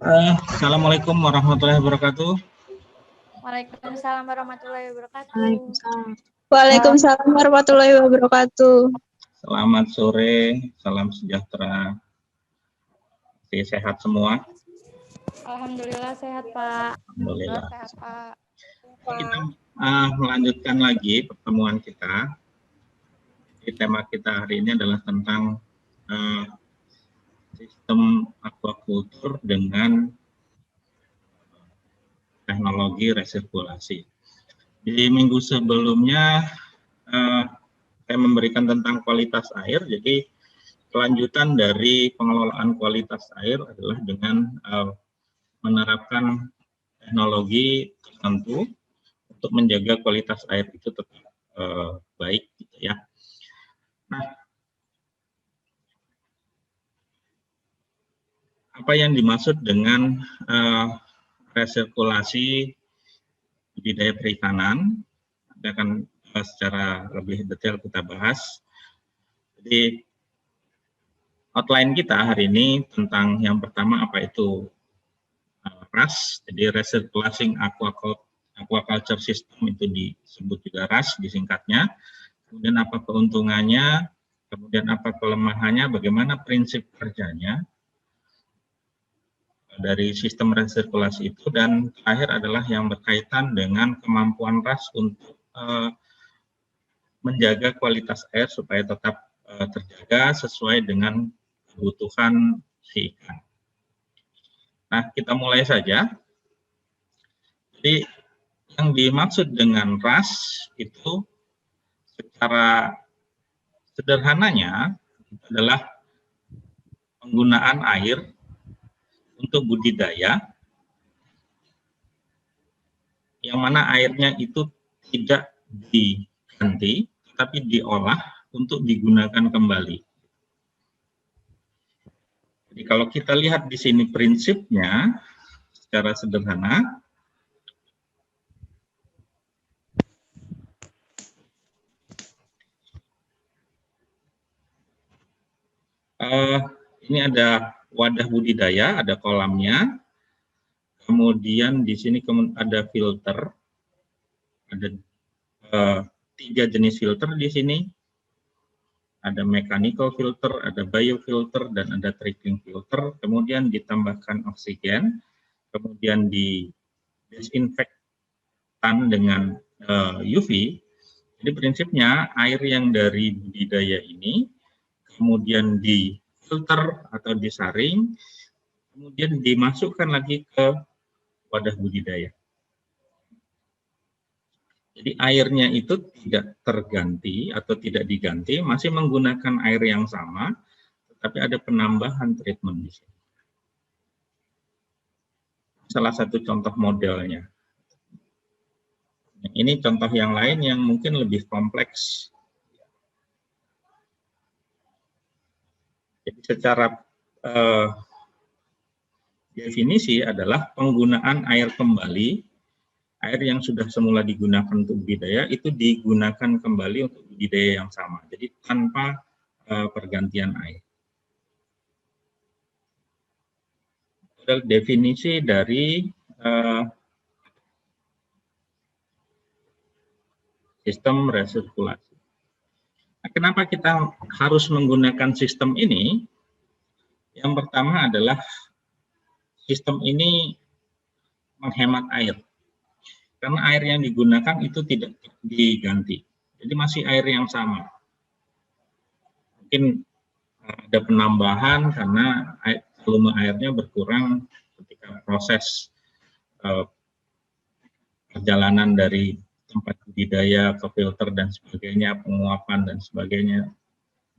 Assalamualaikum warahmatullahi wabarakatuh. Waalaikumsalam warahmatullahi wabarakatuh. Waalaikumsalam warahmatullahi wabarakatuh. Selamat sore, salam sejahtera. Sehat semua? Alhamdulillah sehat, Pak. Alhamdulillah. Sehat, Pak. Kita melanjutkan lagi pertemuan kita. Tema kita hari ini adalah tentang sistem aquaculture dengan teknologi resirkulasi. Di minggu sebelumnya saya memberikan tentang kualitas air, jadi kelanjutan dari pengelolaan kualitas air adalah dengan menerapkan teknologi tertentu untuk menjaga kualitas air itu tetap baik, gitu ya. Nah, apa yang dimaksud dengan resirkulasi budidaya perikanan? Kita akan secara lebih detail kita bahas. Jadi outline kita hari ini tentang yang pertama apa itu RAS, jadi Recirculating Aquaculture System, itu disebut juga RAS disingkatnya. Kemudian apa keuntungannya, kemudian apa kelemahannya, bagaimana prinsip kerjanya dari sistem resirkulasi itu, dan terakhir adalah yang berkaitan dengan kemampuan RAS untuk menjaga kualitas air supaya tetap terjaga sesuai dengan kebutuhan si ikan. Nah, kita mulai saja. Jadi yang dimaksud dengan RAS itu secara sederhananya adalah penggunaan air untuk budidaya yang mana airnya itu tidak diganti tapi diolah untuk digunakan kembali. Jadi kalau kita lihat di sini prinsipnya secara sederhana, ini ada wadah budidaya, ada kolamnya, kemudian di sini ada filter, ada 3 jenis filter di sini. Ada mechanical filter, ada biofilter, dan ada trickling filter. Kemudian ditambahkan oksigen, kemudian didesinfektan dengan UV. Jadi prinsipnya air yang dari budidaya ini kemudian difilter atau disaring, kemudian dimasukkan lagi ke wadah budidaya. Jadi airnya itu tidak terganti atau tidak diganti, masih menggunakan air yang sama, tetapi ada penambahan treatment di sini. Salah satu contoh modelnya. Ini contoh yang lain yang mungkin lebih kompleks. Jadi secara definisi adalah penggunaan air kembali. Air yang sudah semula digunakan untuk budidaya itu digunakan kembali untuk budidaya yang sama, jadi tanpa pergantian air. Itu definisi dari sistem resirkulasi. Nah, kenapa kita harus menggunakan sistem ini? Yang pertama adalah sistem ini menghemat air. Karena air yang digunakan itu tidak diganti, jadi masih air yang sama. Mungkin ada penambahan karena volume airnya berkurang ketika proses perjalanan dari tempat budidaya ke filter dan sebagainya, penguapan dan sebagainya.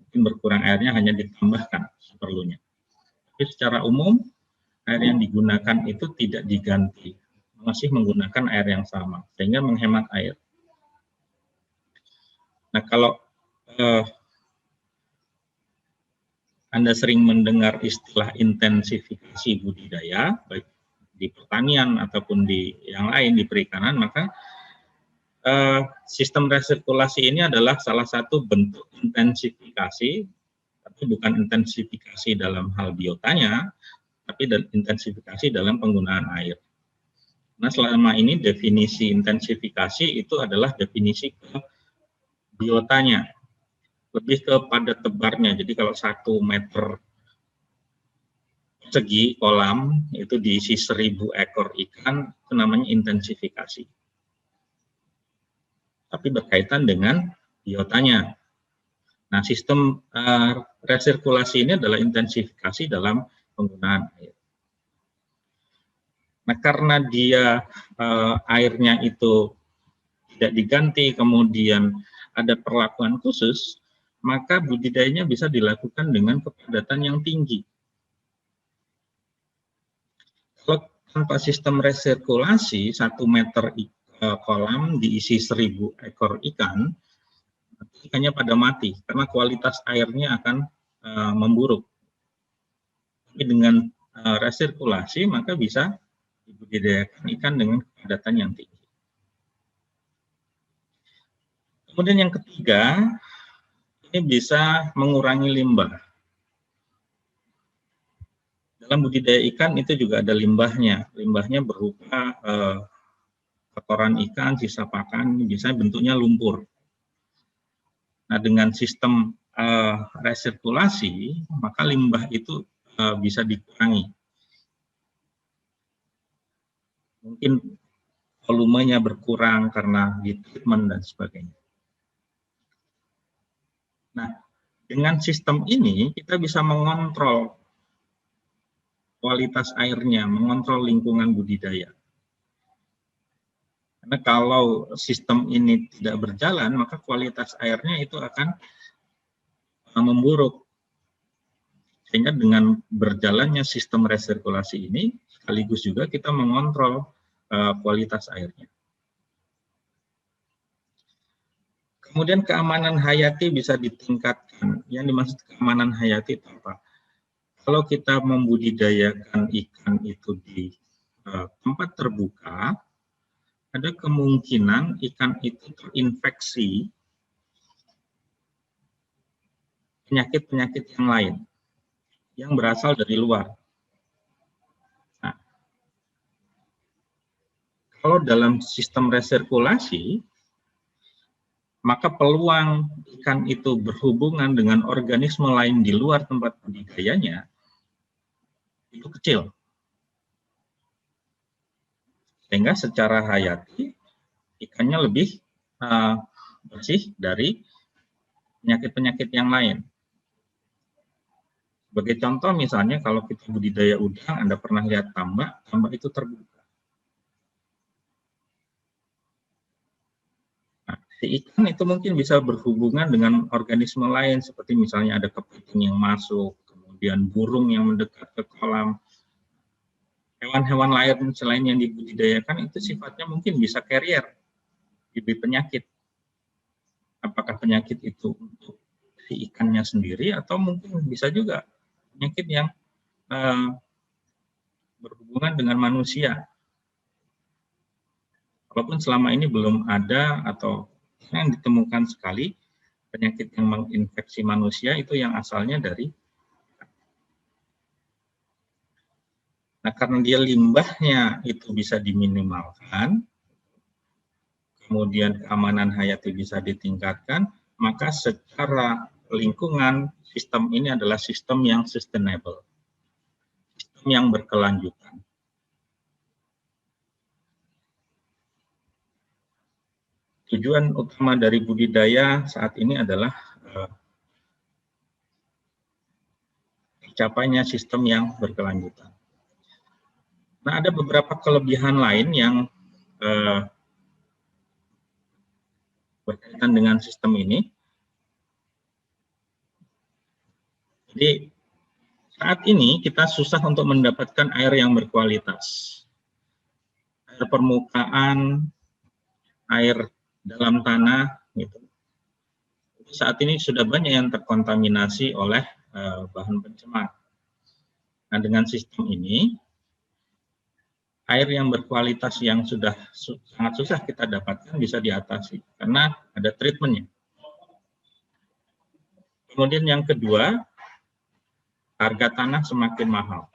Mungkin berkurang airnya, hanya ditambahkan seperlunya. Tapi secara umum air yang digunakan itu tidak diganti, masih menggunakan air yang sama, sehingga menghemat air. Nah, kalau Anda sering mendengar istilah intensifikasi budidaya, baik di pertanian ataupun di yang lain, di perikanan, maka sistem resirkulasi ini adalah salah satu bentuk intensifikasi, tapi bukan intensifikasi dalam hal biotanya, tapi intensifikasi dalam penggunaan air. Nah, selama ini definisi intensifikasi itu adalah definisi ke biotanya, lebih kepada tebarnya. Jadi kalau 1 meter persegi kolam itu diisi 1000 ekor ikan, itu namanya intensifikasi. Tapi berkaitan dengan biotanya. Nah, sistem resirkulasi ini adalah intensifikasi dalam penggunaan air. Nah, karena dia airnya itu tidak diganti, kemudian ada perlakuan khusus, maka budidayanya bisa dilakukan dengan kepadatan yang tinggi. Kalau tanpa sistem resirkulasi, 1 meter kolam diisi 1000 ekor ikan, ikannya pada mati karena kualitas airnya akan memburuk. Tapi dengan resirkulasi maka bisa dibudidayakan ikan dengan kepadatan yang tinggi. Kemudian yang ketiga, ini bisa mengurangi limbah. Dalam budidaya ikan itu juga ada limbahnya. Limbahnya berupa kotoran ikan, sisa pakan, biasanya bentuknya lumpur. Nah, dengan sistem resirkulasi, maka limbah itu bisa dikurangi. Mungkin volumenya berkurang karena ditreatment dan sebagainya. Nah, dengan sistem ini kita bisa mengontrol kualitas airnya, mengontrol lingkungan budidaya. Karena kalau sistem ini tidak berjalan, maka kualitas airnya itu akan memburuk. Sehingga dengan berjalannya sistem resirkulasi ini, sekaligus juga kita mengontrol kualitas airnya. Kemudian keamanan hayati bisa ditingkatkan. Yang dimaksud keamanan hayati itu apa? Kalau kita membudidayakan ikan itu di tempat terbuka, ada kemungkinan ikan itu terinfeksi penyakit-penyakit yang lain yang berasal dari luar. Nah, kalau dalam sistem resirkulasi, maka peluang ikan itu berhubungan dengan organisme lain di luar tempat budidayanya itu kecil. Sehingga secara hayati ikannya lebih bersih dari penyakit-penyakit yang lain. Sebagai contoh misalnya kalau kita budidaya udang, Anda pernah lihat tambak itu terbuka. Nah, si ikan itu mungkin bisa berhubungan dengan organisme lain, seperti misalnya ada kepiting yang masuk, kemudian burung yang mendekat ke kolam. Hewan-hewan lain selain yang dibudidayakan itu sifatnya mungkin bisa carrier, diberi penyakit. Apakah penyakit itu untuk si ikannya sendiri atau mungkin bisa juga penyakit yang berhubungan dengan manusia. Walaupun selama ini belum ada atau yang ditemukan sekali penyakit yang menginfeksi manusia itu yang asalnya dari. Nah, karena dia limbahnya itu bisa diminimalkan, kemudian keamanan hayati bisa ditingkatkan, maka secara lingkungan sistem ini adalah sistem yang sustainable, sistem yang berkelanjutan. Tujuan utama dari budidaya saat ini adalah tercapainya sistem yang berkelanjutan. Nah, ada beberapa kelebihan lain yang berkaitan dengan sistem ini. Jadi, saat ini kita susah untuk mendapatkan air yang berkualitas. Air permukaan, air dalam tanah, gitu. Saat ini sudah banyak yang terkontaminasi oleh bahan pencemar. Nah, dengan sistem ini, air yang berkualitas yang sudah sangat susah kita dapatkan bisa diatasi karena ada treatmentnya. Kemudian yang kedua, harga tanah semakin mahal.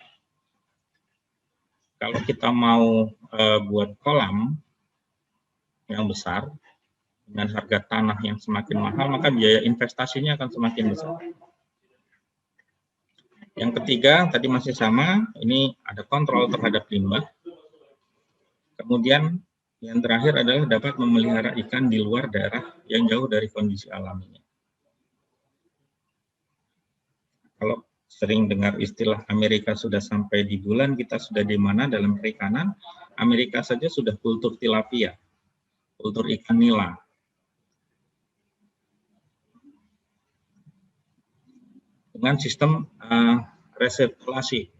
kalau kita mau buat kolam yang besar dengan harga tanah yang semakin mahal, maka biaya investasinya akan semakin besar. Yang ketiga, tadi masih sama, ini ada kontrol terhadap limbah. Kemudian yang terakhir adalah dapat memelihara ikan di luar daerah yang jauh dari kondisi alaminya. Kalau sering dengar istilah Amerika sudah sampai di bulan, kita sudah di mana dalam perikanan, Amerika saja sudah kultur tilapia, kultur ikan nila. Dengan sistem resirkulasi.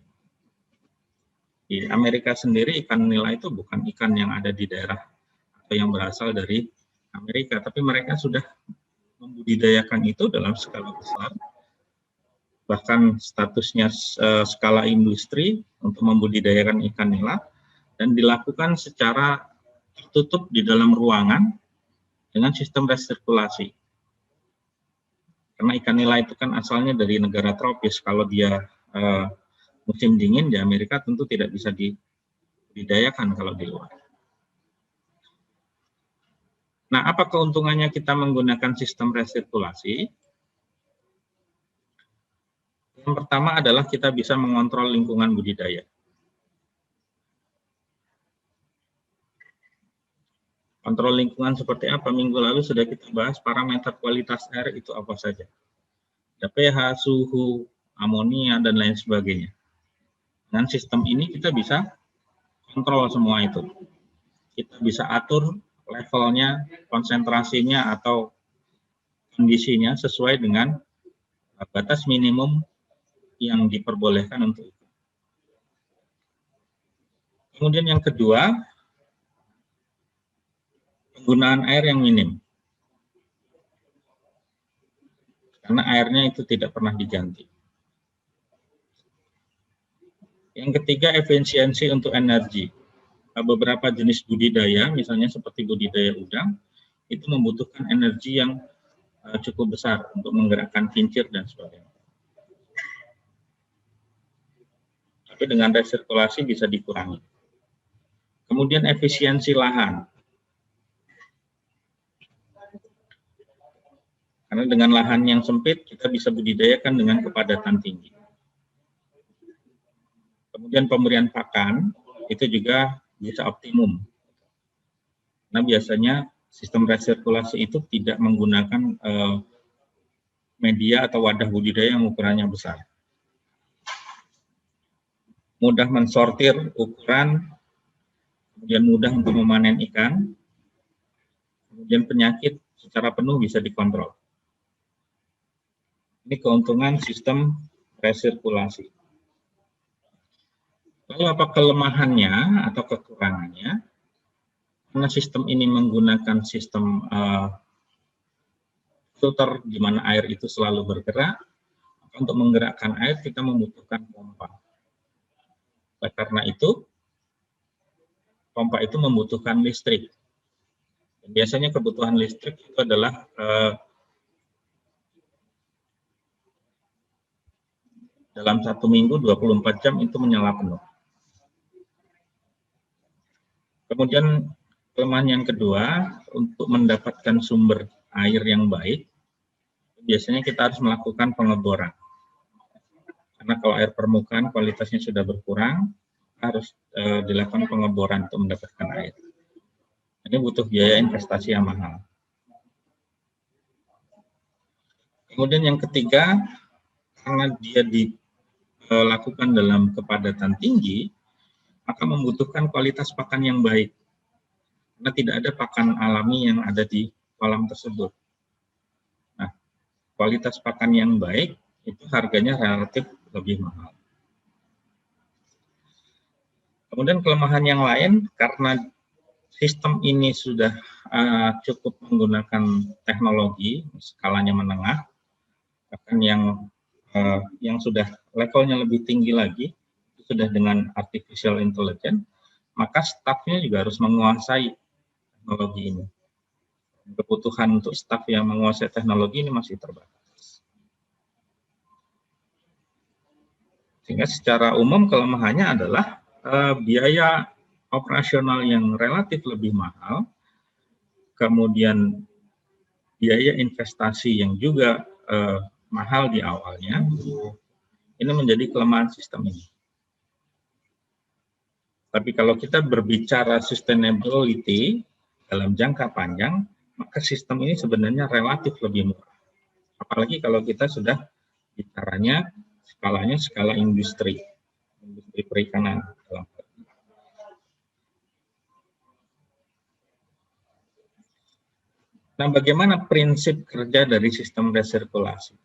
Di Amerika sendiri ikan nila itu bukan ikan yang ada di daerah atau yang berasal dari Amerika, tapi mereka sudah membudidayakan itu dalam skala besar, bahkan statusnya skala industri untuk membudidayakan ikan nila, dan dilakukan secara tertutup di dalam ruangan dengan sistem resirkulasi. Karena ikan nila itu kan asalnya dari negara tropis, kalau dia musim dingin di Amerika tentu tidak bisa dibudidayakan kalau di luar. Nah, apa keuntungannya kita menggunakan sistem resirkulasi? Yang pertama adalah kita bisa mengontrol lingkungan budidaya. Kontrol lingkungan seperti apa? Minggu lalu sudah kita bahas parameter kualitas air itu apa saja. Ada pH, suhu, amonia, dan lain sebagainya. Dengan sistem ini kita bisa kontrol semua itu. Kita bisa atur levelnya, konsentrasinya, atau kondisinya sesuai dengan batas minimum yang diperbolehkan untuk itu. Kemudian yang kedua, penggunaan air yang minim. Karena airnya itu tidak pernah diganti. Yang ketiga, efisiensi untuk energi. Beberapa jenis budidaya, misalnya seperti budidaya udang, itu membutuhkan energi yang cukup besar untuk menggerakkan kincir dan sebagainya. Tapi dengan resirkulasi bisa dikurangi. Kemudian efisiensi lahan. Karena dengan lahan yang sempit, kita bisa budidayakan dengan kepadatan tinggi. Kemudian pemberian pakan itu juga bisa optimum. Nah, biasanya sistem resirkulasi itu tidak menggunakan media atau wadah budidaya yang ukurannya besar. Mudah mensortir ukuran, kemudian mudah untuk memanen ikan, kemudian penyakit secara penuh bisa dikontrol. Ini keuntungan sistem resirkulasi. Lalu apa kelemahannya atau kekurangannya? Karena sistem ini menggunakan sistem filter di mana air itu selalu bergerak, untuk menggerakkan air kita membutuhkan pompa. Karena itu, pompa itu membutuhkan listrik. Dan biasanya kebutuhan listrik itu adalah dalam 1 minggu 24 jam itu menyala penuh. Kemudian kelemahan yang kedua, untuk mendapatkan sumber air yang baik, biasanya kita harus melakukan pengeboran. Karena kalau air permukaan kualitasnya sudah berkurang, harus dilakukan pengeboran untuk mendapatkan air. Ini butuh biaya investasi yang mahal. Kemudian yang ketiga, karena dia dilakukan dalam kepadatan tinggi, maka membutuhkan kualitas pakan yang baik. Karena tidak ada pakan alami yang ada di kolam tersebut. Nah, kualitas pakan yang baik itu harganya relatif lebih mahal. Kemudian kelemahan yang lain, karena sistem ini sudah cukup menggunakan teknologi, skalanya menengah, bahkan yang sudah levelnya lebih tinggi lagi, sudah dengan artificial intelligence, maka stafnya juga harus menguasai teknologi ini. Kebutuhan untuk staf yang menguasai teknologi ini masih terbatas. Sehingga secara umum kelemahannya adalah biaya operasional yang relatif lebih mahal, kemudian biaya investasi yang juga mahal di awalnya, ini menjadi kelemahan sistem ini. Tapi kalau kita berbicara sustainability dalam jangka panjang, maka sistem ini sebenarnya relatif lebih murah. Apalagi kalau kita sudah bicaranya skalanya skala industri perikanan dalam hal ini. Nah, bagaimana prinsip kerja dari sistem resirkulasi?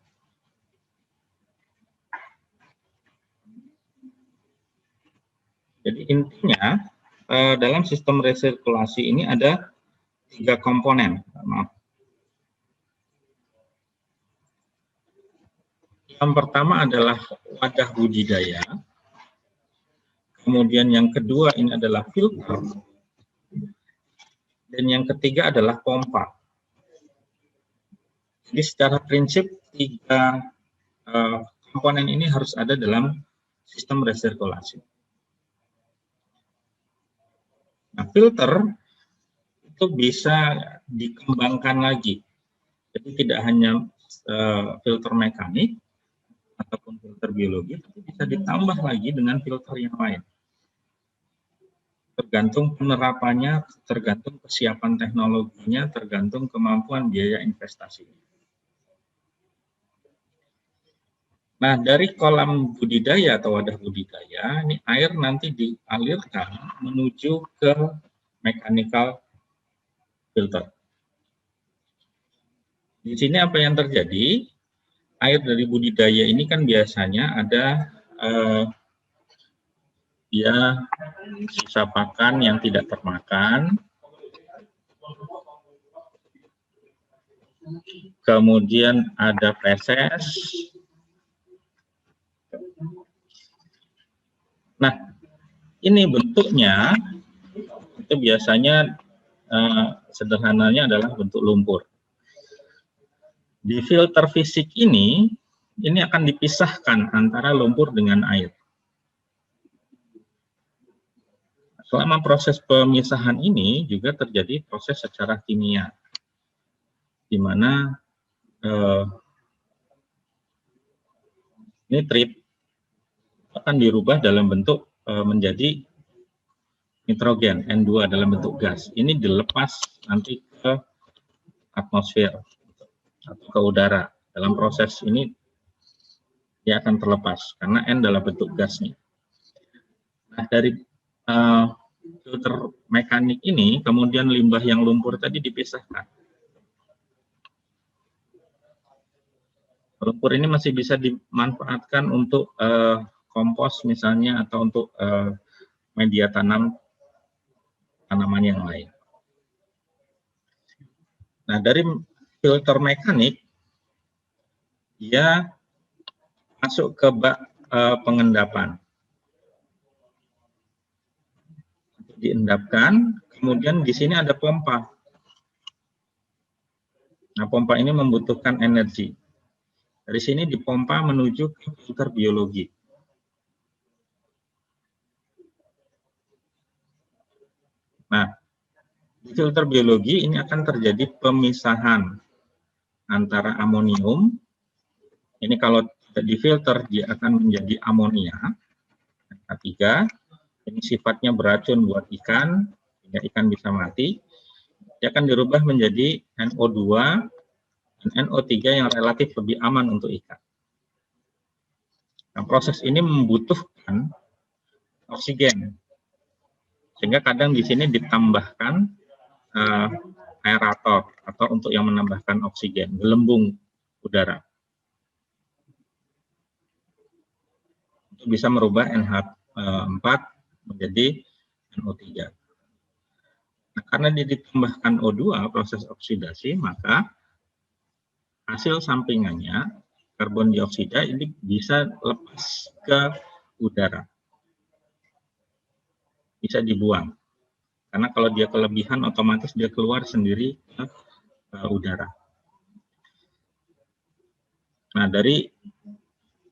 Jadi intinya dalam sistem resirkulasi ini ada 3 komponen. Maaf. Yang pertama adalah wadah budidaya. Kemudian yang kedua ini adalah filter. Dan yang ketiga adalah pompa. Jadi secara prinsip 3 komponen ini harus ada dalam sistem resirkulasi. Nah, filter itu bisa dikembangkan lagi. Jadi tidak hanya filter mekanik ataupun filter biologi, tapi bisa ditambah lagi dengan filter yang lain. Tergantung penerapannya, tergantung kesiapan teknologinya, tergantung kemampuan biaya investasinya. Nah, dari kolam budidaya atau wadah budidaya, ini air nanti dialirkan menuju ke mechanical filter. Di sini apa yang terjadi? Air dari budidaya ini kan biasanya ada dia sisa pakan yang tidak termakan, kemudian ada feses. Nah, ini bentuknya itu biasanya sederhananya adalah bentuk lumpur. Di filter fisik ini akan dipisahkan antara lumpur dengan air. Selama proses pemisahan ini juga terjadi proses secara kimia, di mana nitrit akan dirubah dalam bentuk menjadi nitrogen, N2 dalam bentuk gas. Ini dilepas nanti ke atmosfer atau ke udara. Dalam proses ini dia akan terlepas karena N dalam bentuk gasnya. Nah, dari filter mekanik ini kemudian limbah yang lumpur tadi dipisahkan. Lumpur ini masih bisa dimanfaatkan untuk kompos misalnya atau untuk media tanaman yang lain. Nah, dari filter mekanik dia masuk ke bak pengendapan. Diendapkan, kemudian di sini ada pompa. Nah, pompa ini membutuhkan energi. Dari sini dipompa menuju ke filter biologi. Nah, di filter biologi ini akan terjadi pemisahan antara amonium. Ini kalau tidak difilter dia akan menjadi amonia H3. Ini sifatnya beracun buat ikan, sehingga ikan bisa mati. Dia akan dirubah menjadi NO2 dan NO3 yang relatif lebih aman untuk ikan. Nah, proses ini membutuhkan oksigen, sehingga kadang di sini ditambahkan aerator atau untuk yang menambahkan oksigen, gelembung udara. Untuk bisa merubah NH4 menjadi NO3. Nah, karena dia ditambahkan O2 proses oksidasi, maka hasil sampingannya karbon dioksida ini bisa lepas ke udara. Bisa dibuang. Karena kalau dia kelebihan otomatis dia keluar sendiri ke udara. Nah, dari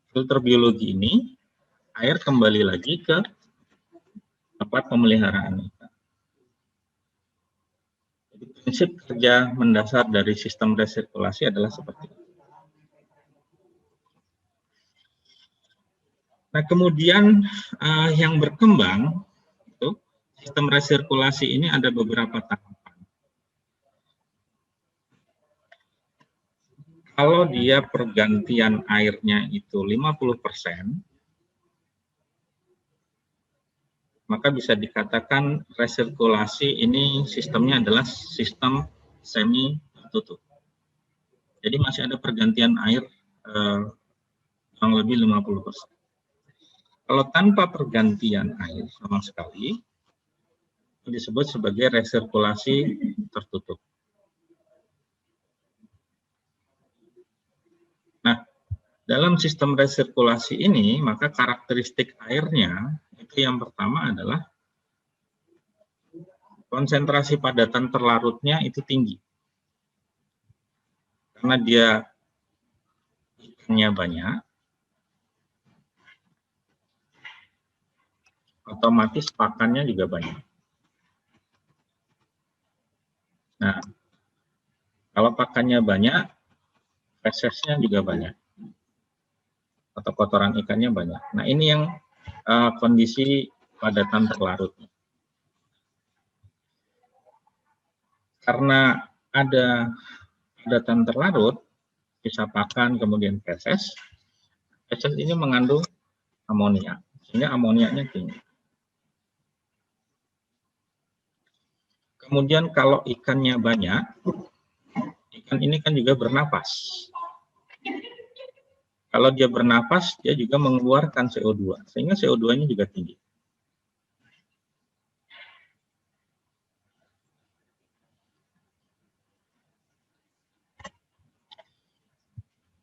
filter biologi ini air kembali lagi ke tempat pemeliharaan ikan. Jadi prinsip kerja mendasar dari sistem resirkulasi adalah seperti itu. Nah, kemudian yang berkembang itu sistem resirkulasi ini ada beberapa tahapan. Kalau dia pergantian airnya itu 50%, maka bisa dikatakan resirkulasi ini sistemnya adalah sistem semi tertutup. Jadi masih ada pergantian air kurang lebih 50%. Kalau tanpa pergantian air sama sekali, itu disebut sebagai resirkulasi tertutup. Nah, dalam sistem resirkulasi ini, maka karakteristik airnya itu yang pertama adalah konsentrasi padatan terlarutnya itu tinggi. Karena dia ikannya banyak, otomatis pakannya juga banyak. Nah, kalau pakannya banyak, fesesnya juga banyak. Atau kotoran ikannya banyak. Nah, ini yang kondisi padatan terlarutnya. Karena ada padatan terlarut, sisa pakan, kemudian feses ini mengandung amonia, sehingga amoniaknya tinggi. Kemudian kalau ikannya banyak, ikan ini kan juga bernapas. Kalau dia bernapas, dia juga mengeluarkan CO2, sehingga CO2-nya juga tinggi.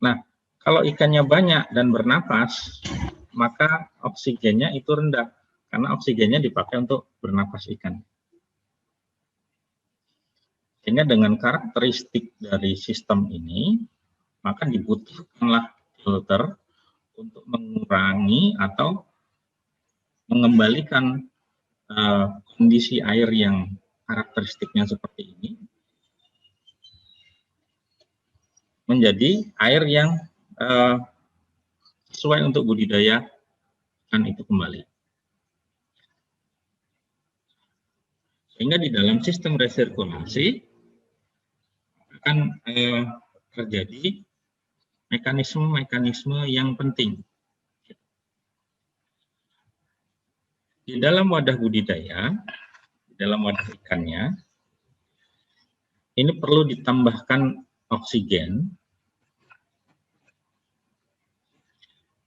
Nah, kalau ikannya banyak dan bernapas, maka oksigennya itu rendah, karena oksigennya dipakai untuk bernapas ikan. Sehingga dengan karakteristik dari sistem ini, maka dibutuhkanlah filter untuk mengurangi atau mengembalikan kondisi air yang karakteristiknya seperti ini menjadi air yang sesuai untuk budidaya ikan itu kembali. Sehingga di dalam sistem resirkulasi akan terjadi mekanisme-mekanisme yang penting. Di dalam wadah budidaya, di dalam wadah ikannya, ini perlu ditambahkan oksigen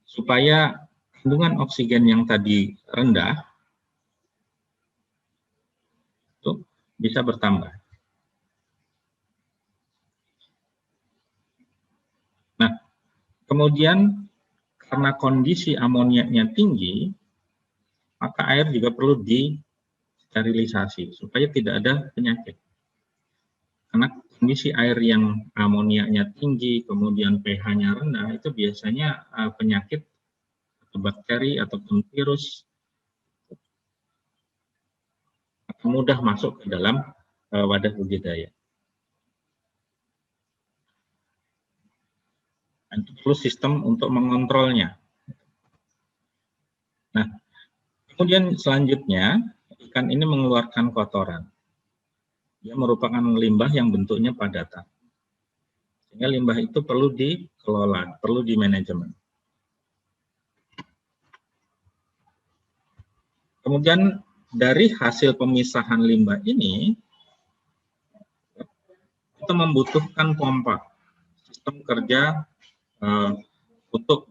supaya kandungan oksigen yang tadi rendah itu bisa bertambah. Nah, kemudian karena kondisi amoniaknya tinggi, maka air juga perlu disterilisasi supaya tidak ada penyakit. Karena kondisi air yang amoniaknya tinggi, kemudian pH-nya rendah, itu biasanya penyakit atau bakteri ataupun virus akan mudah masuk ke dalam wadah budidaya. Itu perlu sistem untuk mengontrolnya. Nah, kemudian selanjutnya ikan ini mengeluarkan kotoran. Dia merupakan limbah yang bentuknya padatan. Sehingga limbah itu perlu dikelola, perlu dimanajemen. Kemudian dari hasil pemisahan limbah ini itu membutuhkan pompa, sistem kerja untuk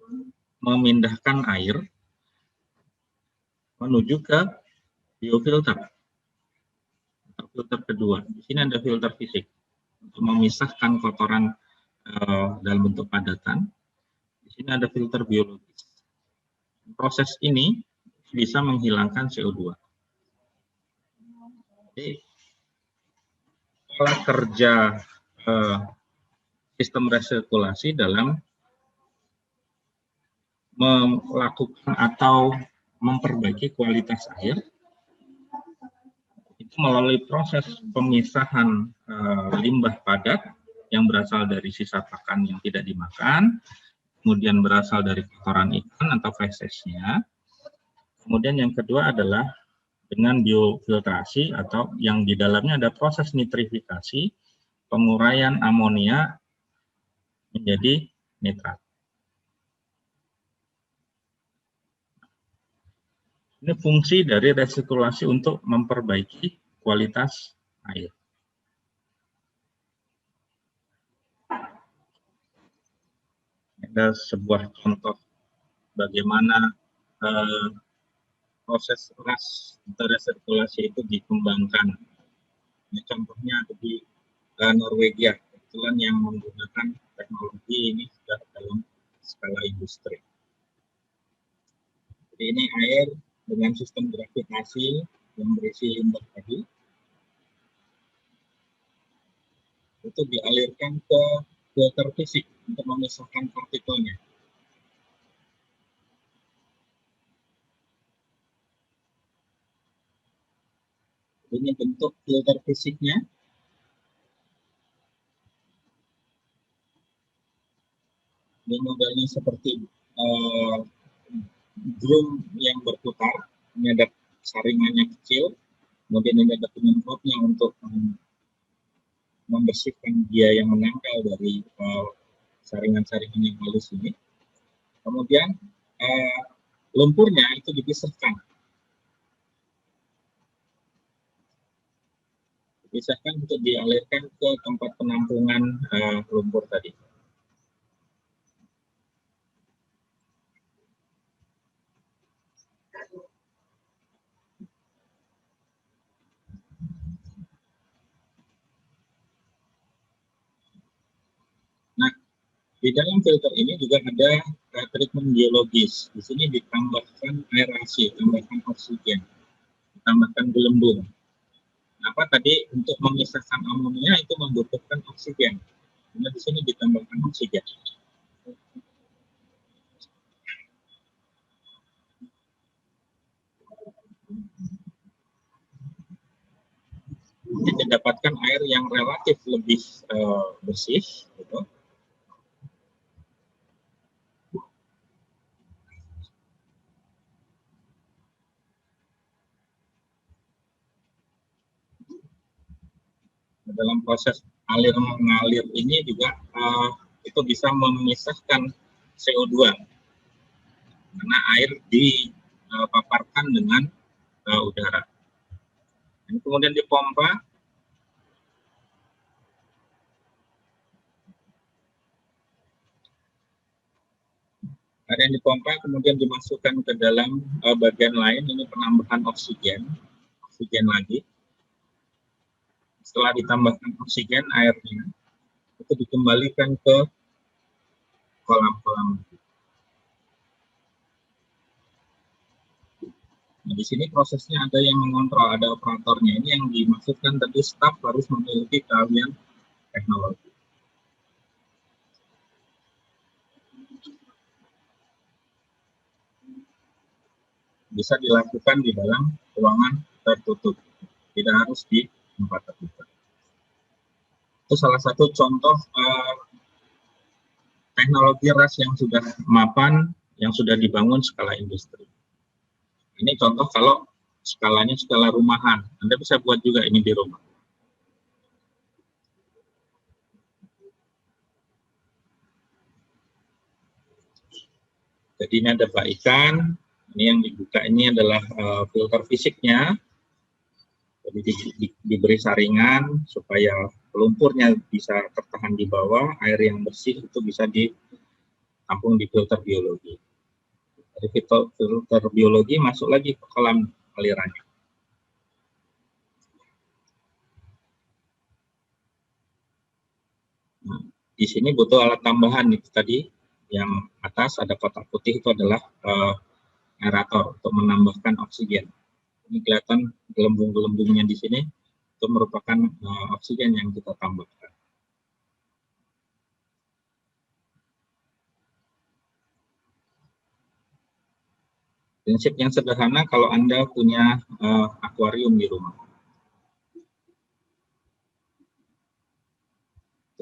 memindahkan air menuju ke biofilter. Filter kedua, di sini ada filter fisik untuk memisahkan kotoran dalam bentuk padatan. Di sini ada filter biologis. Proses ini bisa menghilangkan CO2. Jadi, pola kerja sistem resirkulasi dalam melakukan atau memperbaiki kualitas air melalui proses pemisahan limbah padat yang berasal dari sisa pakan yang tidak dimakan, kemudian berasal dari kotoran ikan atau fesesnya. Kemudian yang kedua adalah dengan biofiltrasi atau yang di dalamnya ada proses nitrifikasi, penguraian amonia menjadi nitrat. Ini fungsi dari resirkulasi untuk memperbaiki kualitas air. Ada sebuah contoh bagaimana proses ras atau resirkulasi itu dikembangkan. Ini contohnya di Norwegia, kebetulan yang menggunakan teknologi ini sudah dalam skala industri. Jadi ini air dengan sistem gravitasi yang berisi limbah tadi, itu dialirkan ke filter fisik untuk memisahkan partikelnya. Ini bentuk filter fisiknya. Ini modelnya seperti drum yang berputar. Ini ada saringannya kecil, kemudian ini ada penyemprotnya untuk membersihkan dia yang menempel dari saringan-saringan yang halus ini. Kemudian lumpurnya itu dipisahkan. Dipisahkan untuk dialirkan ke tempat penampungan lumpur tadi. Nah, di dalam filter ini juga ada treatment biologis. Di sini ditambahkan aerasi, tambahkan oksigen, ditambahkan gelembung. Apa tadi untuk memisahkan amonia itu membutuhkan oksigen. Nah, di sini ditambahkan oksigen. Ini didapatkan air yang relatif lebih bersih, gitu. Dalam proses alir mengalir ini juga itu bisa memisahkan CO2 karena air dipaparkan dengan udara. Dan kemudian dipompa, air yang dipompa kemudian dimasukkan ke dalam bagian lain, ini penambahan oksigen lagi. Setelah ditambahkan oksigen airnya, itu dikembalikan ke kolam-kolam. Nah, di sini prosesnya ada yang mengontrol, ada operatornya. Ini yang dimaksudkan tadi staf harus memiliki keahlian teknologi. Bisa dilakukan di dalam ruangan tertutup, tidak harus di tempat terbuka. Itu salah satu contoh teknologi ras yang sudah mapan, yang sudah dibangun skala industri. Ini contoh kalau skalanya skala rumahan. Anda bisa buat juga ini di rumah. Jadi ini ada bak ikan. Ini yang dibuka ini adalah filter fisiknya. Jadi diberi saringan supaya lumpurnya bisa tertahan di bawah, air yang bersih itu bisa ditampung di filter biologi. Dari filter biologi masuk lagi ke kolam alirannya. Nah, di sini butuh alat tambahan itu tadi, yang atas ada kotak putih itu adalah aerator untuk menambahkan oksigen. Ini kelihatan gelembung-gelembungnya di sini, itu merupakan oksigen yang kita tambahkan. Prinsip yang sederhana kalau Anda punya akuarium di rumah.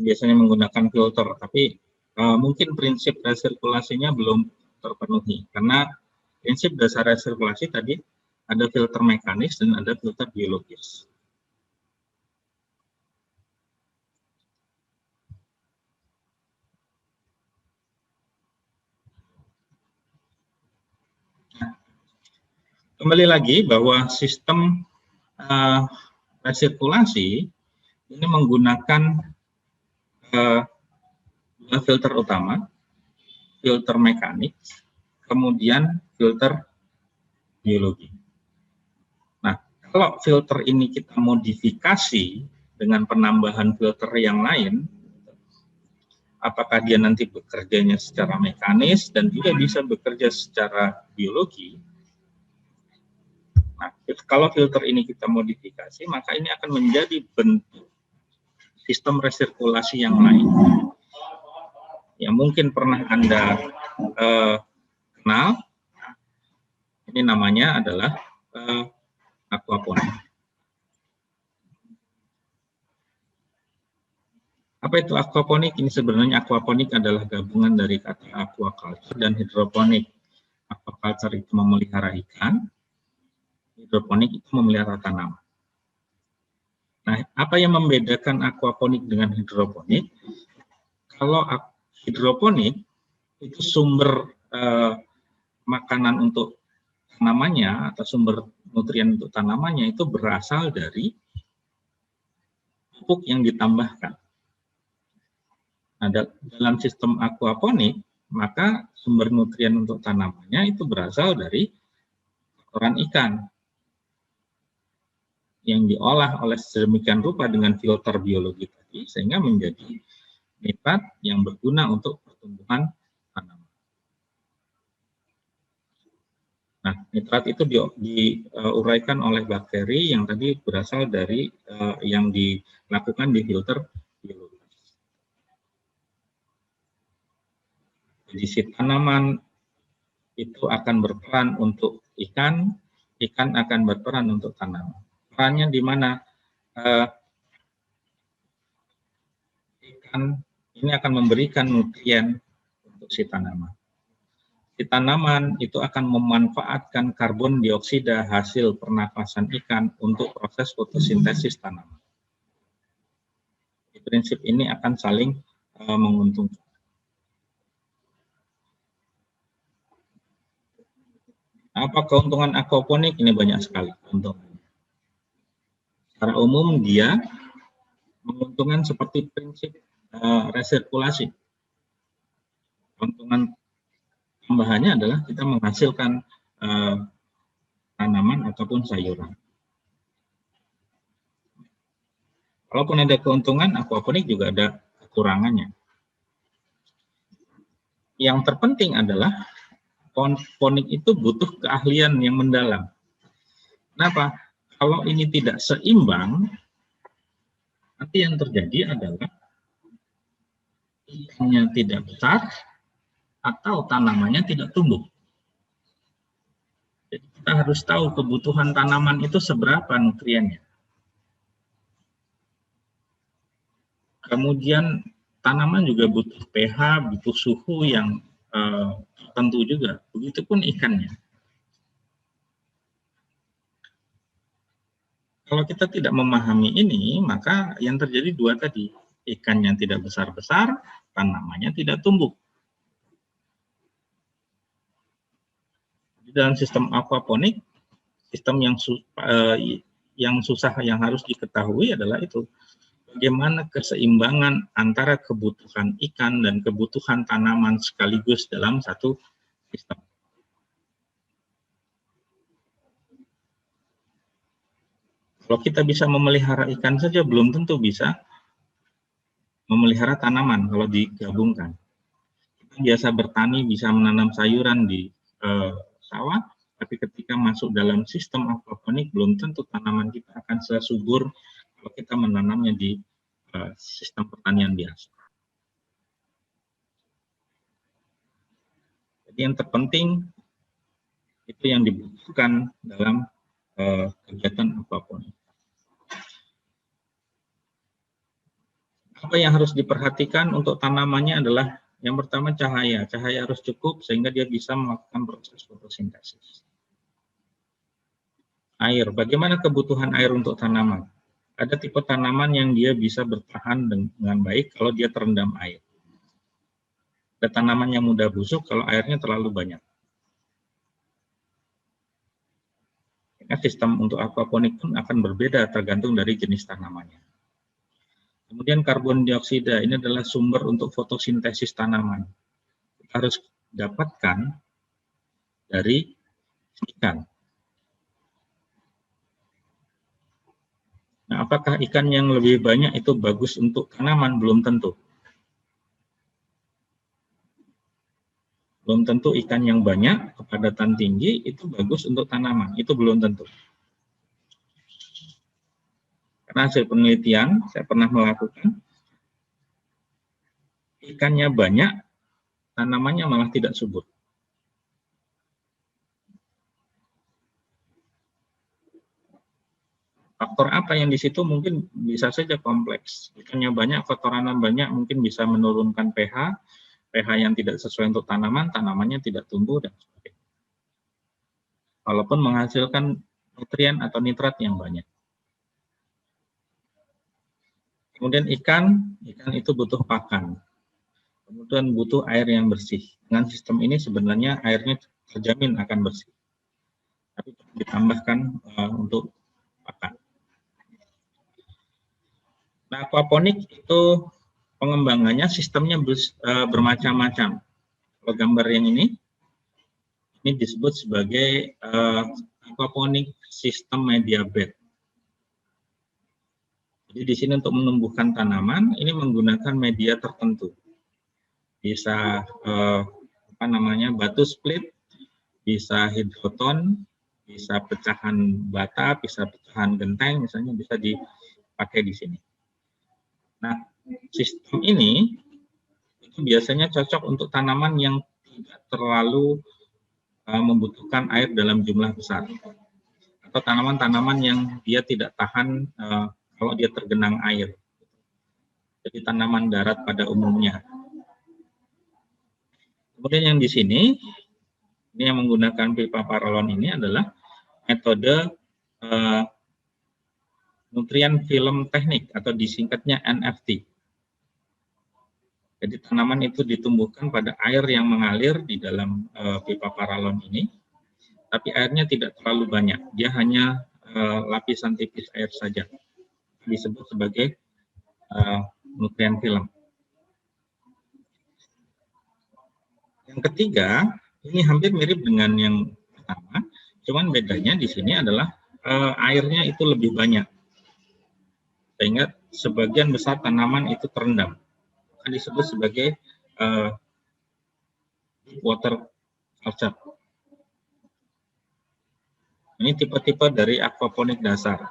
biasanya menggunakan filter, tapi mungkin prinsip resirkulasinya belum terpenuhi, karena prinsip dasar resirkulasi tadi ada filter mekanis dan ada filter biologis. Kembali lagi bahwa sistem resirkulasi ini menggunakan dua filter utama, filter mekanik, kemudian filter biologi. Nah, kalau filter ini kita modifikasi dengan penambahan filter yang lain, apakah dia nanti bekerjanya secara mekanis dan juga bisa bekerja secara biologi. Nah, kalau filter ini kita modifikasi, maka ini akan menjadi bentuk sistem resirkulasi yang lain. Ya, mungkin pernah Anda kenal, ini namanya adalah aquaponik. Apa itu aquaponik? Ini sebenarnya aquaponik adalah gabungan dari kata aquaculture dan hidroponik. Aquaculture itu memelihara ikan, hidroponik itu memelihara tanaman. Nah, apa yang membedakan aquaponik dengan hidroponik? Kalau hidroponik itu sumber makanan untuk tanamannya atau sumber nutrien untuk tanamannya itu berasal dari pupuk yang ditambahkan. Nah, dalam sistem aquaponik, maka sumber nutrien untuk tanamannya itu berasal dari kotoran ikan yang diolah oleh sedemikian rupa dengan filter biologi tadi, sehingga menjadi nitrat yang berguna untuk pertumbuhan tanaman. Nah, nitrat itu diuraikan oleh bakteri yang tadi berasal dari yang dilakukan di filter biologi. Jadi si tanaman itu akan berperan untuk ikan, ikan akan berperan untuk tanaman. Perannya di mana? Ikan ini akan memberikan nutrien untuk si tanaman. Si tanaman itu akan memanfaatkan karbon dioksida hasil pernapasan ikan untuk proses fotosintesis tanaman. Di prinsip ini akan saling menguntungkan. Apa keuntungan aquaponik? Ini banyak sekali keuntungannya. Secara umum dia menguntungkan seperti prinsip resirkulasi. Keuntungan tambahannya adalah kita menghasilkan tanaman ataupun sayuran. Walaupun ada keuntungan, aquaponik juga ada kekurangannya. Yang terpenting adalah aquaponik itu butuh keahlian yang mendalam. Kenapa? Kalau ini tidak seimbang, nanti yang terjadi adalah ikannya tidak besar atau tanamannya tidak tumbuh. Jadi kita harus tahu kebutuhan tanaman itu seberapa nutriennya. Kemudian tanaman juga butuh pH, butuh suhu yang tertentu juga. Begitupun ikannya. Kalau kita tidak memahami ini, maka yang terjadi dua tadi. Ikannya tidak besar-besar, tanamannya tidak tumbuh. Di dalam sistem aquaponik, sistem yang susah yang harus diketahui adalah itu. Bagaimana keseimbangan antara kebutuhan ikan dan kebutuhan tanaman sekaligus dalam satu sistem. Kalau kita bisa memelihara ikan saja, belum tentu bisa memelihara tanaman kalau digabungkan. Kita biasa bertani, bisa menanam sayuran di sawah, tapi ketika masuk dalam sistem aquaponik, belum tentu tanaman kita akan sesubur kalau kita menanamnya di sistem pertanian biasa. Jadi yang terpenting itu yang dibutuhkan dalam kegiatan aquaponik. Apa yang harus diperhatikan untuk tanamannya adalah yang pertama cahaya. Cahaya harus cukup sehingga dia bisa melakukan proses fotosintesis. Air. Bagaimana kebutuhan air untuk tanaman? Ada tipe tanaman yang dia bisa bertahan dengan baik kalau dia terendam air. Ada tanaman yang mudah busuk kalau airnya terlalu banyak. Sistem untuk aquaponik pun akan berbeda tergantung dari jenis tanamannya. Kemudian karbon dioksida ini adalah sumber untuk fotosintesis tanaman. Kita harus dapatkan dari ikan. Nah, apakah ikan yang lebih banyak itu bagus untuk tanaman? Belum tentu. Belum tentu ikan yang banyak, kepadatan tinggi, itu bagus untuk tanaman. Itu belum tentu. Karena hasil penelitian, saya pernah melakukan, ikannya banyak, tanamannya malah tidak subur. Faktor apa yang di situ mungkin bisa saja kompleks. Ikannya banyak, kotorannya banyak, mungkin bisa menurunkan pH yang tidak sesuai untuk tanaman, tanamannya tidak tumbuh, dan sebagainya. Walaupun menghasilkan nutrien atau nitrat yang banyak. Kemudian ikan itu butuh pakan. Kemudian butuh air yang bersih. Dengan sistem ini sebenarnya airnya terjamin akan bersih. Tapi ditambahkan untuk pakan. Nah, aquaponik itu pengembangannya sistemnya bermacam-macam. Kalau gambar yang ini disebut sebagai aquaponik sistem media bed. Jadi di sini untuk menumbuhkan tanaman ini menggunakan media tertentu. Bisa batu split, bisa hidroton, bisa pecahan bata, bisa pecahan genteng, misalnya bisa dipakai di sini. Nah, sistem ini itu biasanya cocok untuk tanaman yang tidak terlalu membutuhkan air dalam jumlah besar, atau tanaman-tanaman yang dia tidak tahan kalau dia tergenang air. Jadi tanaman darat pada umumnya. Kemudian yang di sini, ini yang menggunakan pipa paralon ini adalah metode nutrien film teknik atau disingkatnya NFT. Jadi tanaman itu ditumbuhkan pada air yang mengalir di dalam pipa paralon ini, tapi airnya tidak terlalu banyak. Dia hanya lapisan tipis air saja. Disebut sebagai nutrien film. Yang ketiga, ini hampir mirip dengan yang pertama, cuman bedanya di sini adalah airnya itu lebih banyak. Sehingga sebagian besar tanaman itu terendam. Disebut sebagai water culture. Ini tipe-tipe dari aquaponik dasar.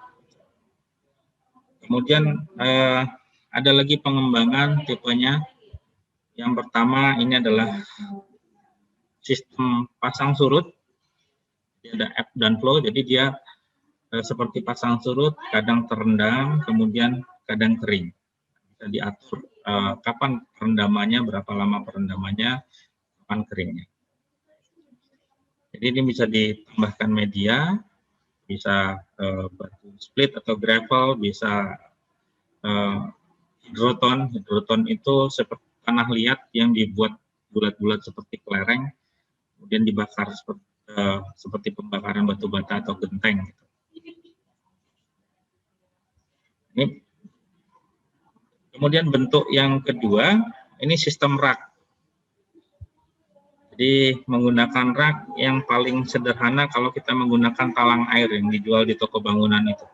Kemudian ada lagi pengembangan tipenya. Yang pertama ini adalah sistem pasang surut. Ada ebb dan flow, jadi dia seperti pasang surut, kadang terendam, kemudian kadang kering. Bisa diatur kapan perendamannya, berapa lama perendamannya, kapan keringnya. Jadi ini bisa ditambahkan media, bisa batu split atau gravel, bisa hidroton. Hidroton itu seperti tanah liat yang dibuat bulat-bulat seperti kelereng, kemudian dibakar seperti pembakaran batu bata atau genteng. Ini. Kemudian bentuk yang kedua, ini sistem rak. Jadi menggunakan rak yang paling sederhana kalau kita menggunakan talang air yang dijual di toko bangunan itu.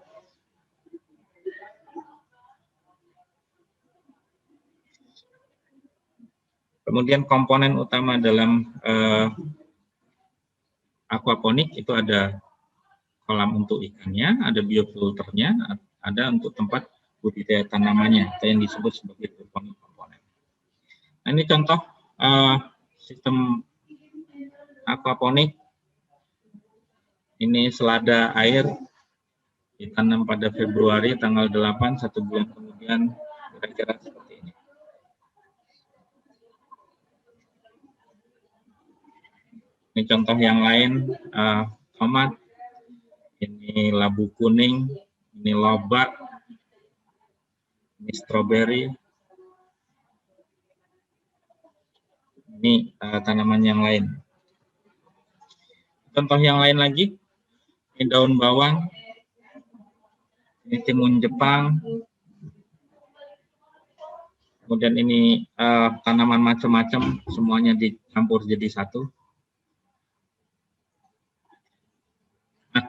Kemudian komponen utama dalam aquaponik itu ada kolam untuk ikannya, ada biofilternya, ada untuk tempat budidaya tanamannya, atau yang disebut sebagai komponen. Nah, ini contoh sistem aquaponik. Ini selada air ditanam pada Februari tanggal 8, 1 bulan kemudian kira-kira seperti Ini contoh yang lain, tomat, ini labu kuning, ini lobak, ini stroberi, ini tanaman yang lain. Contoh yang lain lagi, ini daun bawang, ini timun Jepang, kemudian ini tanaman macam-macam, semuanya dicampur jadi satu. Nah,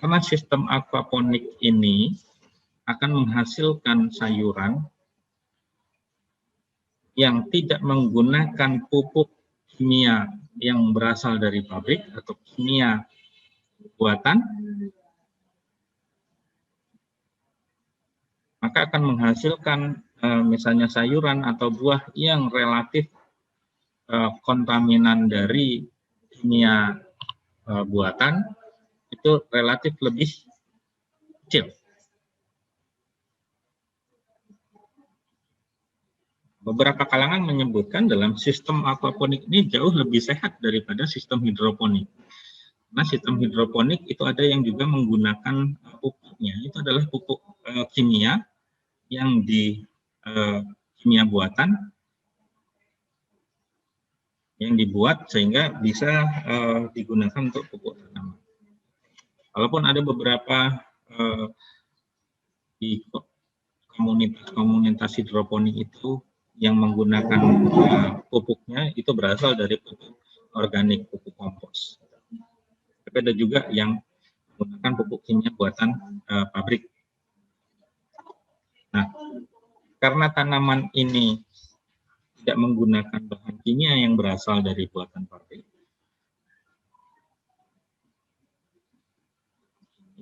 karena sistem aquaponik ini akan menghasilkan sayuran yang tidak menggunakan pupuk kimia yang berasal dari pabrik atau kimia buatan, maka akan menghasilkan misalnya sayuran atau buah yang relatif kontaminan dari kimia buatan itu relatif lebih kecil. Beberapa kalangan menyebutkan dalam sistem aquaponik ini jauh lebih sehat daripada sistem hidroponik. Nah, sistem hidroponik itu ada yang juga menggunakan pupuknya, itu adalah pupuk kimia yang di kimia buatan yang dibuat sehingga bisa digunakan untuk pupuk tanaman. Walaupun ada beberapa di komunitas hidroponik itu yang menggunakan pupuknya itu berasal dari pupuk organik, pupuk kompos. Tapi ada juga yang menggunakan pupuk kimia buatan pabrik. Nah, karena tanaman ini tidak menggunakan bahan kimia yang berasal dari buatan pabrik,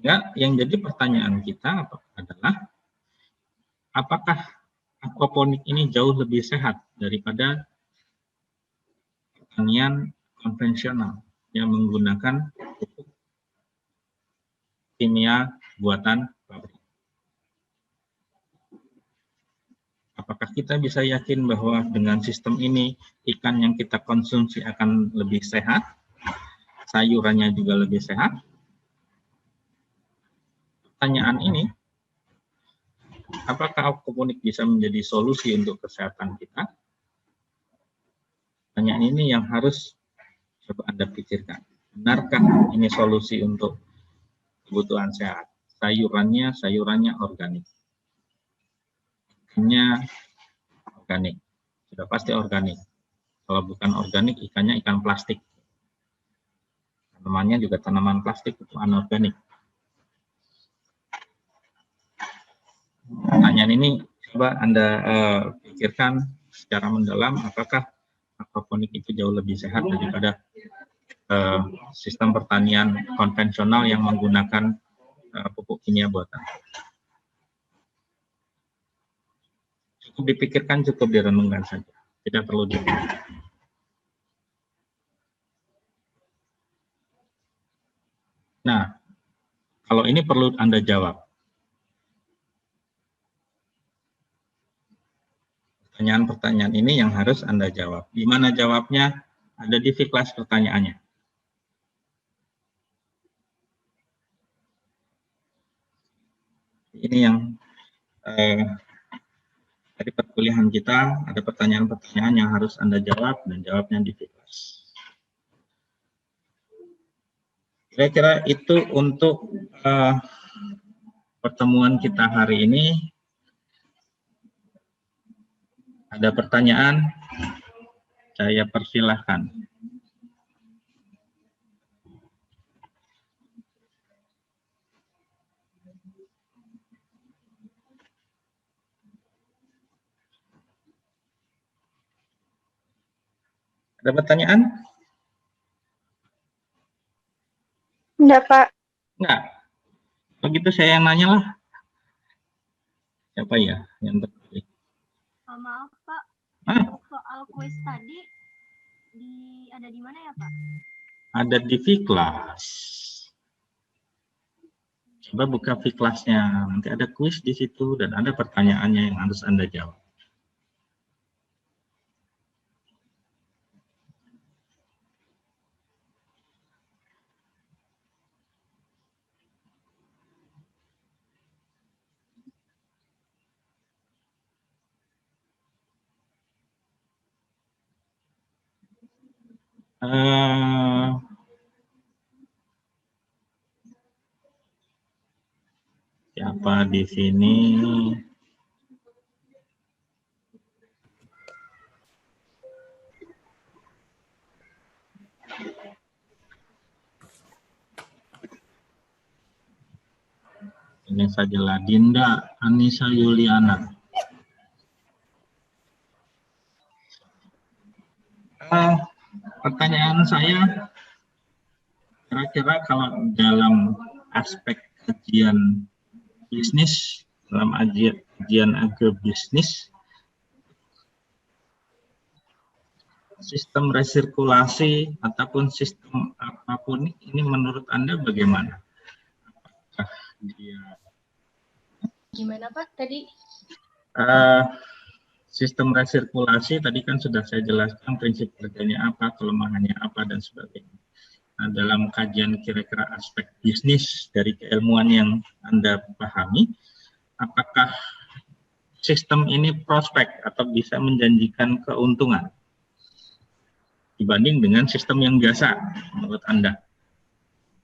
ya, yang jadi pertanyaan kita adalah apakah aquaponik ini jauh lebih sehat daripada pertanian konvensional yang menggunakan pupuk kimia buatan pabrik? Apakah kita bisa yakin bahwa dengan sistem ini ikan yang kita konsumsi akan lebih sehat, sayurannya juga lebih sehat? Pertanyaan ini, apakah aquaponik bisa menjadi solusi untuk kesehatan kita? Pertanyaan ini yang harus coba Anda pikirkan. Benarkah ini solusi untuk kebutuhan sehat? Sayurannya organik. Ikannya organik, sudah pasti organik. Kalau bukan organik, ikannya ikan plastik. Tanamannya juga tanaman plastik, itu anorganik. Pertanyaan ini coba Anda pikirkan secara mendalam, apakah aquaponik itu jauh lebih sehat daripada sistem pertanian konvensional yang menggunakan pupuk kimia buatan. Cukup dipikirkan, cukup direnungkan saja, tidak perlu dipikirkan. Nah, kalau ini perlu Anda jawab. Pertanyaan-pertanyaan ini yang harus Anda jawab. Di mana jawabnya? Ada di kelas pertanyaannya. Ini yang dari perkuliahan kita, ada pertanyaan-pertanyaan yang harus Anda jawab dan jawabnya di kelas. Kira-kira itu untuk pertemuan kita hari ini. Ada pertanyaan? Saya persilahkan. Ada pertanyaan? Enggak, Pak. Enggak. Begitu saya yang nanya lah. Siapa ya yang terpilih? Maaf Pak, soal kuis tadi ada di mana ya Pak? Ada di Viklas. Coba buka Viklasnya, nanti ada kuis di situ dan ada pertanyaannya yang harus Anda jawab. Eh, siapa di sini? Ini sajalah Dinda Anissa Yuliana. Pertanyaan saya, kira-kira kalau dalam aspek kajian bisnis, dalam kajian agrobisnis, sistem resirkulasi ataupun sistem apapun ini menurut Anda bagaimana? Apakah dia Gimana Pak tadi? sistem resirkulasi tadi kan sudah saya jelaskan prinsip kerjanya apa, kelemahannya apa, dan sebagainya. Nah, dalam kajian kira-kira aspek bisnis dari keilmuan yang Anda pahami, apakah sistem ini prospek atau bisa menjanjikan keuntungan dibanding dengan sistem yang biasa menurut Anda?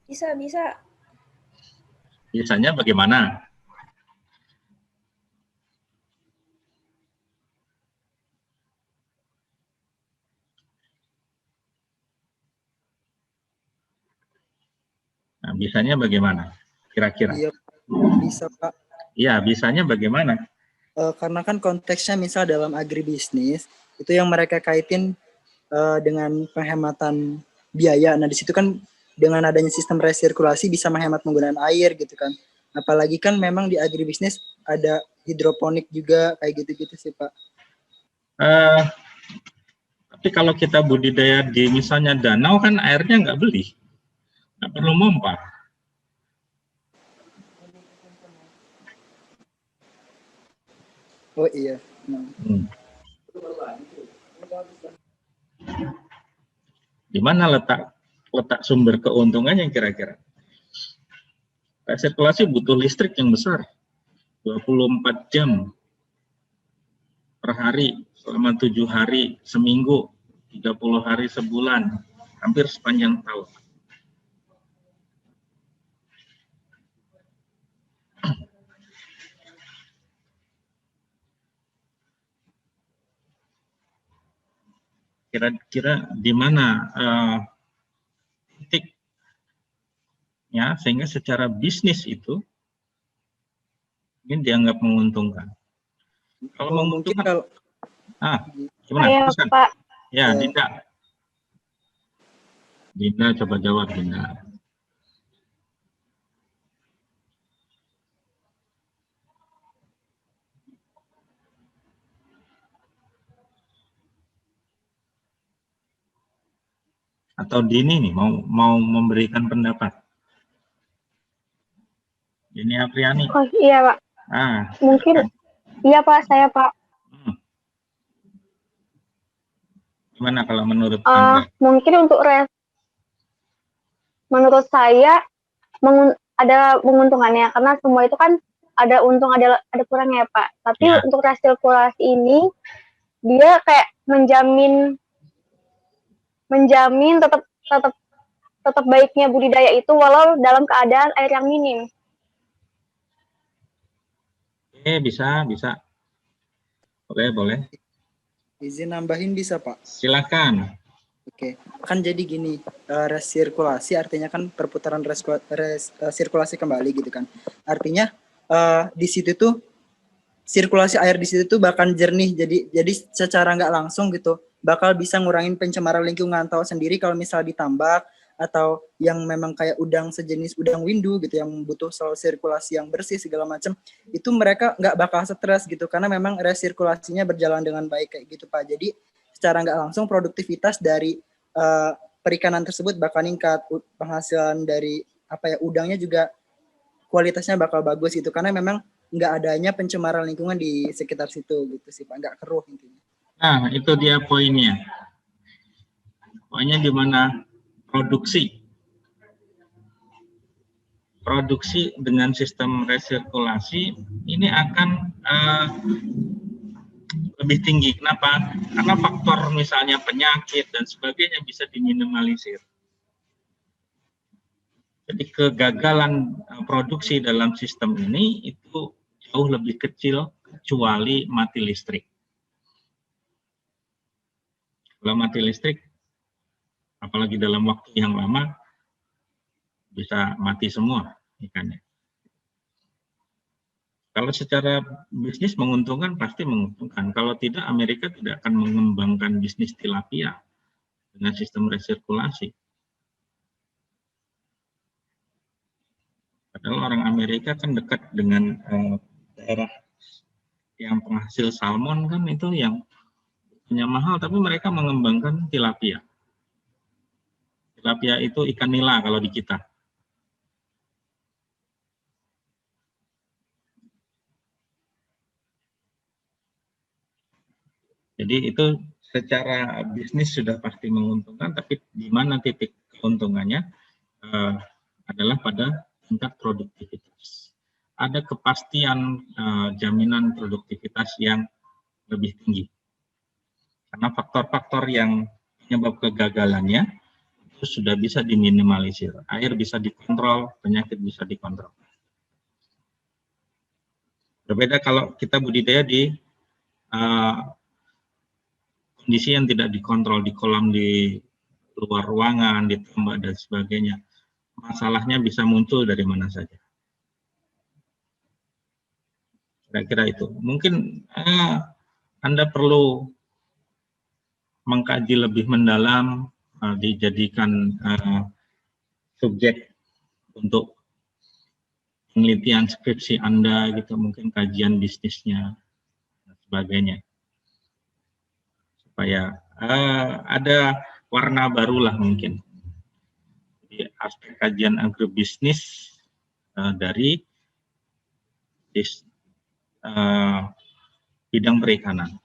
Bisa. Biasanya bagaimana? Nah, bisanya bagaimana? Kira-kira? Iya, bisa Pak. Iya, bisanya bagaimana? Karena kan konteksnya misal dalam agribisnis, itu yang mereka kaitin dengan penghematan biaya. Nah, di situ kan dengan adanya sistem resirkulasi bisa menghemat penggunaan air gitu kan. Apalagi kan memang di agribisnis ada hidroponik juga, kayak gitu-gitu sih Pak. Tapi kalau kita budidaya di misalnya danau kan airnya nggak beli, nggak perlu pompa. Oh iya. Di mana letak sumber keuntungannya kira-kira? Resirkulasi butuh listrik yang besar, 24 jam per hari, selama 7 hari seminggu, 30 hari sebulan, hampir sepanjang tahun. Kira-kira di mana titiknya sehingga secara bisnis itu ini dianggap menguntungkan. Kalau menguntungkan, gimana? Saya Teruskan. Pak. Ya, Dinda coba jawab, Dinda. Atau Dini nih mau memberikan pendapat. Dini Apriani. Oh iya Pak. Mungkin iya Pak, saya Pak. Gimana kalau menurut Anda? Mungkin untuk menurut saya ada menguntungkannya karena semua itu kan ada untung ada kurangnya Pak. Tapi Ya. untuk resirkulasi ini dia kayak menjamin tetap baiknya budidaya itu walau dalam keadaan air yang minim. Bisa. Boleh. Izin nambahin bisa Pak? Silakan. Oke, kan jadi gini, resirkulasi artinya kan perputaran sirkulasi kembali gitu kan. Artinya di situ tuh sirkulasi air di situ tuh bakal jernih, jadi secara nggak langsung gitu bakal bisa ngurangin pencemaran lingkungan. Tahu sendiri kalau misal ditambak atau yang memang kayak udang sejenis udang windu gitu yang butuh selalu sirkulasi yang bersih segala macam, itu mereka nggak bakal stres gitu karena memang resirkulasinya berjalan dengan baik kayak gitu Pak. Jadi secara nggak langsung produktivitas dari perikanan tersebut bakal meningkat, penghasilan dari udangnya juga kualitasnya bakal bagus gitu karena memang nggak adanya pencemaran lingkungan di sekitar situ gitu sih Pak, nggak keruh intinya. Nah, itu dia poinnya. Poinnya di mana produksi dengan sistem resirkulasi ini akan lebih tinggi. Kenapa? Karena faktor misalnya penyakit dan sebagainya bisa diminimalisir. Jadi kegagalan produksi dalam sistem ini itu jauh lebih kecil kecuali mati listrik. Kalau mati listrik, apalagi dalam waktu yang lama, bisa mati semua ikannya. Kalau secara bisnis menguntungkan, pasti menguntungkan. Kalau tidak, Amerika tidak akan mengembangkan bisnis tilapia dengan sistem resirkulasi. Padahal orang Amerika kan dekat dengan daerah yang penghasil salmon kan, itu yang punya mahal, tapi mereka mengembangkan tilapia. Tilapia itu ikan nila kalau di kita. Jadi itu secara bisnis sudah pasti menguntungkan, tapi di mana titik keuntungannya adalah pada tingkat produktivitas. Ada kepastian jaminan produktivitas yang lebih tinggi. Karena faktor-faktor yang penyebab kegagalannya itu sudah bisa diminimalisir. Air bisa dikontrol, penyakit bisa dikontrol. Berbeda kalau kita budidaya di kondisi yang tidak dikontrol, di kolam di luar ruangan, di tambak dan sebagainya. Masalahnya bisa muncul dari mana saja. Kira-kira itu. Mungkin Anda perlu mengkaji lebih mendalam, dijadikan subjek untuk penelitian skripsi Anda, gitu, mungkin kajian bisnisnya dan sebagainya. Supaya ada warna barulah mungkin. Jadi aspek kajian agrobisnis dari bidang perikanan.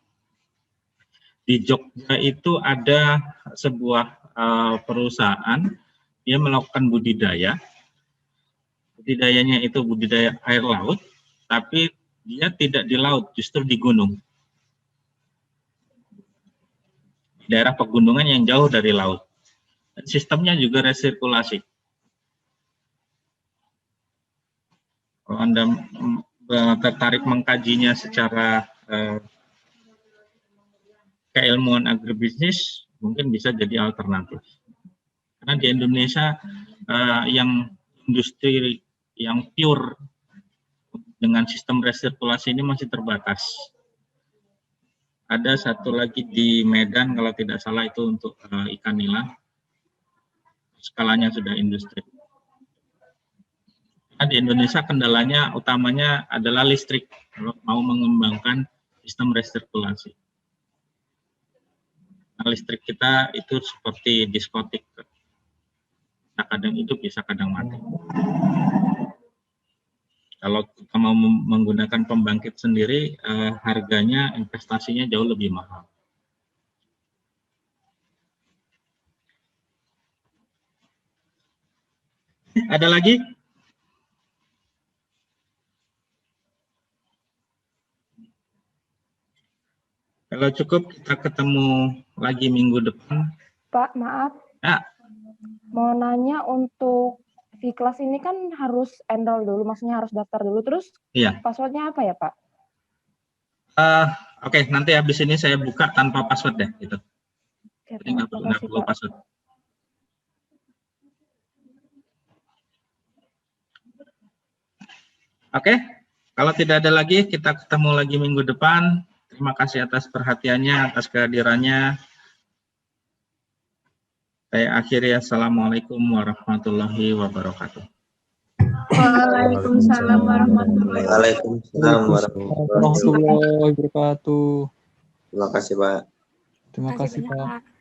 Di Jogja itu ada sebuah perusahaan, dia melakukan budidaya. Budidayanya itu budidaya air laut, tapi dia tidak di laut, justru di gunung. Daerah pegunungan yang jauh dari laut. Sistemnya juga resirkulasi. Kalau Anda tertarik mengkajinya secara keilmuan agribisnis, mungkin bisa jadi alternatif. Karena di Indonesia yang industri yang pure dengan sistem resirkulasi ini masih terbatas. Ada satu lagi di Medan, kalau tidak salah itu untuk ikan nila. Skalanya sudah industri. Nah, di Indonesia kendalanya utamanya adalah listrik, kalau mau mengembangkan sistem resirkulasi. Nah, listrik kita itu seperti diskotik. Bisa kadang hidup, bisa kadang mati. Kalau kita mau menggunakan pembangkit sendiri, harganya, investasinya jauh lebih mahal. Ada lagi? Kalau cukup, kita ketemu lagi minggu depan. Pak, maaf. Ya. Mau nanya, untuk V-Class ini kan harus enroll dulu, maksudnya harus daftar dulu. Terus iya, passwordnya apa ya, Pak? Oke, nanti habis ini saya buka tanpa password ya, gitu. Oke, Jadi nggak perlu password. Oke, kalau tidak ada lagi, kita ketemu lagi minggu depan. Terima kasih atas perhatiannya, atas kehadirannya. Saya akhiri, assalamualaikum warahmatullahi wabarakatuh. Waalaikumsalam warahmatullahi Waalaikumsalam warahmatullahi wabarakatuh. Terima kasih, Pak. Terima kasih, Pak.